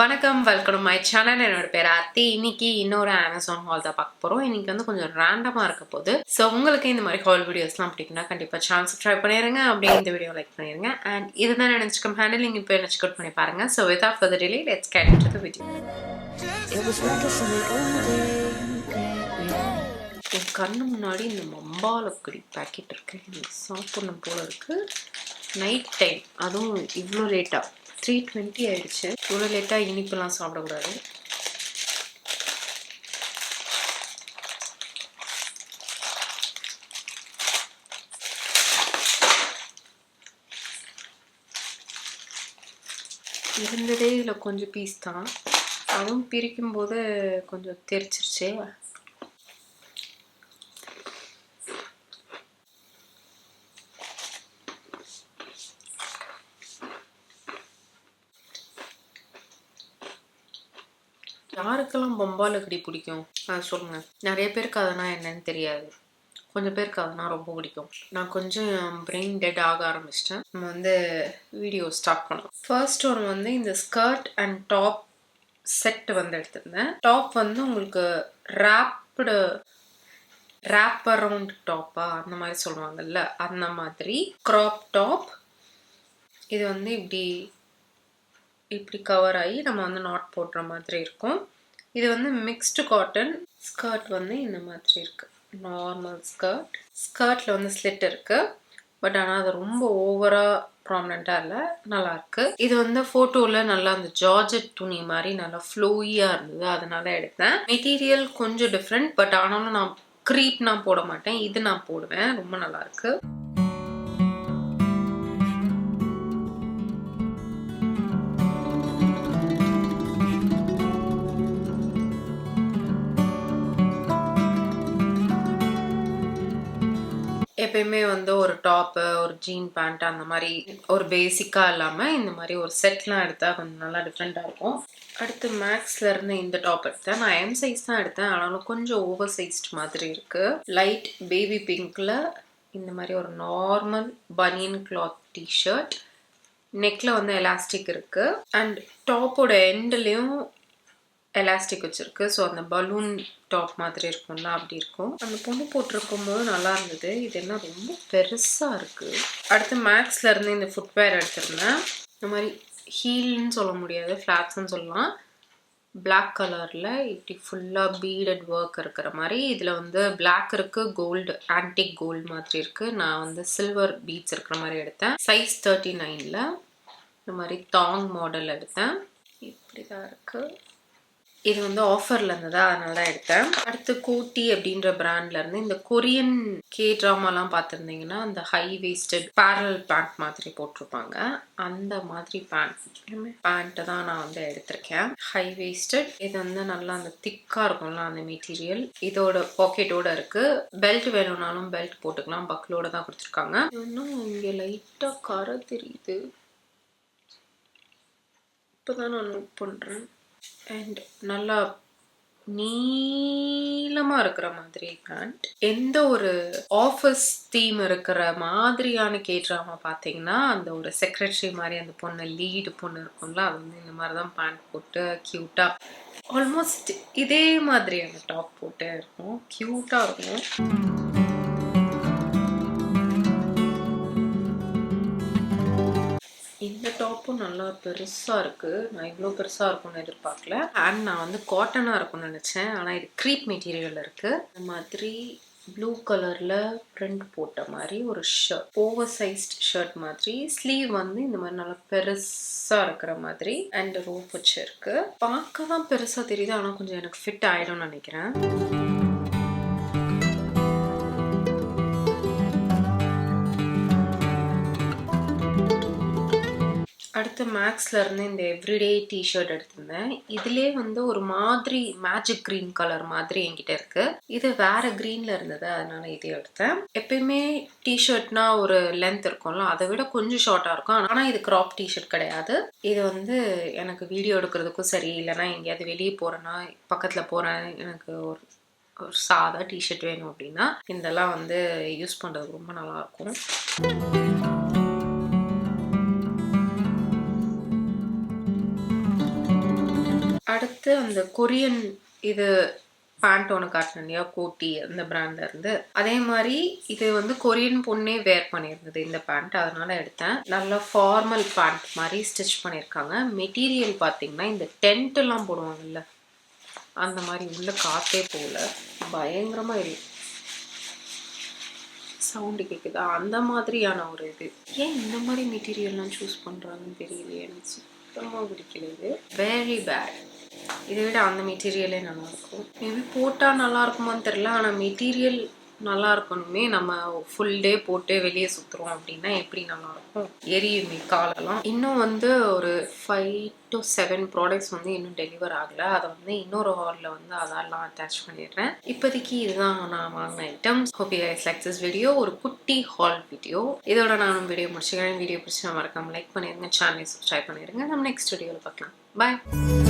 வணக்கம், welcome to my channel. என்னோட பேர் ஆர்த்தி. இன்னைக்கு இன்னொரு அமேசான் ஹால் தான் பார்க்க போறோம். இன்னைக்கு வந்து கொஞ்சம் ரேண்டமா இருக்க போகுது. ஸோ உங்களுக்கு இந்த மாதிரி ஹால் வீடியோஸ்லாம் பிடிக்குன்னா கண்டிப்பா சேனல் சப்ஸ்கிரைப் பண்ணிருங்க. அப்படியே இந்த வீடியோ லைக் பண்ணிருங்க. அண்ட் இதுதான் இன்ஸ்டாகிராம் ஹேண்டில், நீங்க இப்போ செக் பண்ணி பாருங்க. So without further delay let's get into the video. என் கண்ணு முன்னாடி இந்த மம்பாலக்கடி பேக்கெட் இருக்கு. எனக்கு சாப்பிடணும் போல இருக்கு. நைட் டைம், அதுவும் இவ்வளோ லேட்டா 3:20 ஆயிடுச்சு. இவ்வளோ லேட்டாக இனிப்பெல்லாம் சாப்பிடக்கூடாது. இருந்ததே இதில் கொஞ்சம் பீஸ் தான், அதுவும் பிரிக்கும் போது கொஞ்சம் தெரிச்சிருச்சே. யாருக்கெல்லாம் பம்பாலக்கடி பிடிக்கும் அது சொல்லுங்க. நிறைய பேருக்கு அதனா என்னன்னு தெரியாது, கொஞ்சம் பேருக்கு அதனா ரொம்ப பிடிக்கும். நான் கொஞ்சம் பிரெயின் டெட் ஆக ஆரம்பிச்சிட்டேன். நம்ம வந்து வீடியோ ஸ்டார்ட் பண்ணலாம். ஃபர்ஸ்ட் ஒன் வந்து இந்த ஸ்கர்ட் அண்ட் டாப் செட் வந்து எடுத்திருந்தேன். டாப் வந்து உங்களுக்கு ரேப் அரவுண்ட் டாப்பா அந்த மாதிரி சொல்லுவாங்கல்ல, அந்த மாதிரி கிராப் டாப். இது வந்து இப்படி கவர் ஆகி நம்ம வந்து நாட் போடுற மாதிரி இருக்கும். இது வந்து மிக்ஸ்டு காட்டன். ஸ்கர்ட் வந்து இந்த மாதிரி இருக்கு, நார்மல் ஸ்கர்ட்ல வந்து ஸ்லிட் இருக்கு. பட் ஆனால் அது ரொம்ப ஓவரா ப்ராமினெண்டா இல்லை, நல்லா இருக்கு. இது வந்து போட்டோல நல்லா அந்த ஜார்ஜெட் துணி மாதிரி நல்லா ஃப்ளோயியா இருந்தது, அதனால எடுத்தேன். மெட்டீரியல் கொஞ்சம் டிஃப்ரெண்ட், பட் ஆனாலும் நான் க்ரீப் நான் போட மாட்டேன், இது நான் போடுவேன். ரொம்ப நல்லா இருக்கு. எப்பயுமே வந்து ஒரு டாப்பு, ஒரு ஜீன் பேண்ட் அந்த மாதிரி ஒரு பேசிக்காக இல்லாமல் இந்த மாதிரி ஒரு செட்லாம் எடுத்தால் கொஞ்சம் நல்லா டிஃப்ரெண்ட்டாக இருக்கும். அடுத்து மேக்ஸ்ல இருந்து இந்த டாப் எடுத்தேன். நான் எம் சைஸ் தான் எடுத்தேன், ஆனாலும் கொஞ்சம் ஓவர் சைஸ்ட் மாதிரி இருக்கு. லைட் பேபி பிங்க்ல இந்த மாதிரி ஒரு நார்மல் பனியன் கிளாத் டிஷர்ட். நெக்ல வந்து எலாஸ்டிக் இருக்கு. அண்ட் டாப்போட எண்ட்லயும் எலாஸ்டிக் வச்சிருக்கு. ஸோ அந்த பலூன் டாப் மாதிரி இருக்கும்ல, அப்படி இருக்கும். அந்த பொண்ணு போட்டிருக்கும் போது நல்லா இருந்தது. இது என்ன ரொம்ப பெருசா இருக்கு. அடுத்து மேக்ஸ்ல இருந்து இந்த ஃபுட்வேர் எடுத்திருந்தேன். இந்த மாதிரி ஹீல்னு சொல்ல முடியாது, ஃபிளாட்ஸ்ன்னு சொல்லலாம். பிளாக் கலர்ல இப்படி ஃபுல்லா பீடட் ஒர்க் இருக்கிற மாதிரி. இதுல வந்து பிளாக் இருக்கு, கோல்டு ஆன்டிக் கோல்டு மாதிரி இருக்கு. நான் வந்து சில்வர் பீட்ஸ் இருக்கிற மாதிரி எடுத்தேன். சைஸ் 39ல இந்த மாதிரி தாங் மாடல் எடுத்தேன். இப்படிதான் இருக்கு. இது வந்து ஆஃபர்ல இருந்ததா, அதனால தான் எடுத்தேன். அடுத்து கோட்டி அப்படின்ற பிராண்ட்ல இருந்து இந்த கொரியன் ட்ராமாலாம் பார்த்துருந்தீங்கன்னா அந்த ஹை வேஸ்டட் பேரல் பேண்ட் மாதிரி போட்டிருப்பாங்க, அந்த மாதிரி பேண்ட்டை தான் நான் வந்து எடுத்திருக்கேன். High wasted. இது வந்து நல்லா அந்த திக்கா இருக்கும்ல அந்த மெட்டீரியல். இதோட பாக்கெட்டோட இருக்கு. பெல்ட் வேணும்னாலும் பெல்ட் போட்டுக்கலாம், பக்லோட தான் கொடுத்துருக்காங்க. இன்னும் இங்க லைட்டா கரை தெரியுது, இப்பதான் நான் நோட் பண்றேன். அண்ட் நல்லா நீளமா இருக்கிற மாதிரி பேண்ட். எந்த ஒரு ஆஃபீஸ் தீம் இருக்கிற மாதிரியான ட்ராமா பார்த்தீங்கன்னா அந்த ஒரு செக்ரட்டரி மாதிரி அந்த பொண்ணு, லீடு பொண்ணு இருக்கும்ல, அது வந்து இந்த மாதிரி தான் பேண்ட் போட்டு கியூட்டா, ஆல்மோஸ்ட் இதே மாதிரியான டாப் போட்டு இருக்கும், கியூட்டா இருக்கும். இந்த டாப்பும் நல்லா பெருசா இருக்கு. நான் இவ்வளோ பெருசா இருக்கும்னு எதிர்பார்க்கல. அண்ட் நான் வந்து காட்டனா இருக்கும்னு நினைச்சேன், ஆனா இது க்ரீப் மெட்டீரியல் இருக்கு. இந்த மாதிரி ப்ளூ கலர்ல பிரிண்ட் போட்ட மாதிரி ஒரு ஷர்ட், ஓவர் சைஸ்ட் ஷர்ட் மாதிரி. ஸ்லீவ் வந்து இந்த மாதிரி நல்லா பெருசா இருக்கிற மாதிரி. அண்ட் ரோப் வச்சிருக்கு. பார்க்க தான் பெருசா தெரியுது, ஆனா கொஞ்சம் எனக்கு ஃபிட் ஆயிடும்னு நினைக்கிறேன். அடுத்து மேக்ஸ்ல இருந்து இந்த எவ்ரிடே டிஷர்ட் எடுத்திருந்தேன். இதுலேயே வந்து ஒரு மாதிரி மேஜிக் கிரீன் கலர் மாதிரி என்கிட்ட இருக்கு. இது வேற கிரீன்ல இருந்தது, அதனால இதை எடுத்தேன். எப்பயுமே டிஷர்ட்னா ஒரு லென்த் இருக்கும்ல, அதை விட கொஞ்சம் ஷார்ட்டா இருக்கும். ஆனா இது கிராப் டிஷர்ட் கிடையாது. இது வந்து எனக்கு வீடியோ எடுக்கிறதுக்கும் சரி, இல்லைன்னா எங்கேயாவது வெளியே போறேன்னா, பக்கத்துல போறேன், எனக்கு ஒரு சாதா டிஷர்ட் வேணும் அப்படின்னா இதெல்லாம் வந்து யூஸ் பண்றது ரொம்ப நல்லா இருக்கும். அடுத்து அந்த கொரியன் இது பேண்ட் ஒன்று காட்டினேன் இல்லையா, கோட்டி அந்த பிராண்ட்ல இருந்து. அதே மாதிரி இது வந்து கொரியன் பொண்ணே வேர் பண்ணியிருந்தது இந்த பேண்ட், அதனால எடுத்தேன். நல்ல ஃபார்மல் பேண்ட் மாதிரி ஸ்டிச் பண்ணியிருக்காங்க. மெட்டீரியல் பார்த்தீங்கன்னா இந்த டென்ட் எல்லாம் போடுவாங்கல்ல அந்த மாதிரி, உள்ள காத்தே போகல, பயங்கரமா சவுண்டு கேட்குதா அந்த மாதிரியான ஒரு இது. ஏன் இந்த மாதிரி மெட்டீரியல்லாம் சூஸ் பண்ணுறாங்கன்னு தெரியல, எனக்கு சுத்தமாக பிடிக்கல. இது வெரி பேட். இதை விட அந்த மெட்டீரியலே நல்லாயிருக்கும். மேபி போட்டால் நல்லா இருக்குமான்னு தெரில, ஆனால் மெட்டீரியல் நல்லா இருக்கணுமே. நம்ம ஃபுல் டே போட்டு வெளியே சுற்றுறோம் அப்படின்னா எப்படி நல்லாயிருக்கும், எரியுமே காலெல்லாம். இன்னும் வந்து ஒரு 5 to 7 ப்ராடக்ட்ஸ் வந்து இன்னும் டெலிவர் ஆகலை. அதை வந்து இன்னொரு ஹாலில் வந்து அதெல்லாம் அட்டாச் பண்ணிடுறேன். இப்போதைக்கு இதுதான் நான் வாங்கின items. Hope you guys like this video. ஒரு குட்டி ஹால் வீடியோ. இதோட நானும் வீடியோ முடிச்சுக்கிறேன். வீடியோ பிடிச்சி மறக்காம லைக் பண்ணிடுங்க, சேனலை சப்ஸ்கிரைப் பண்ணிடுங்க. நம்ம நெக்ஸ்ட் வீடியோவில் பார்க்கலாம். பாய்.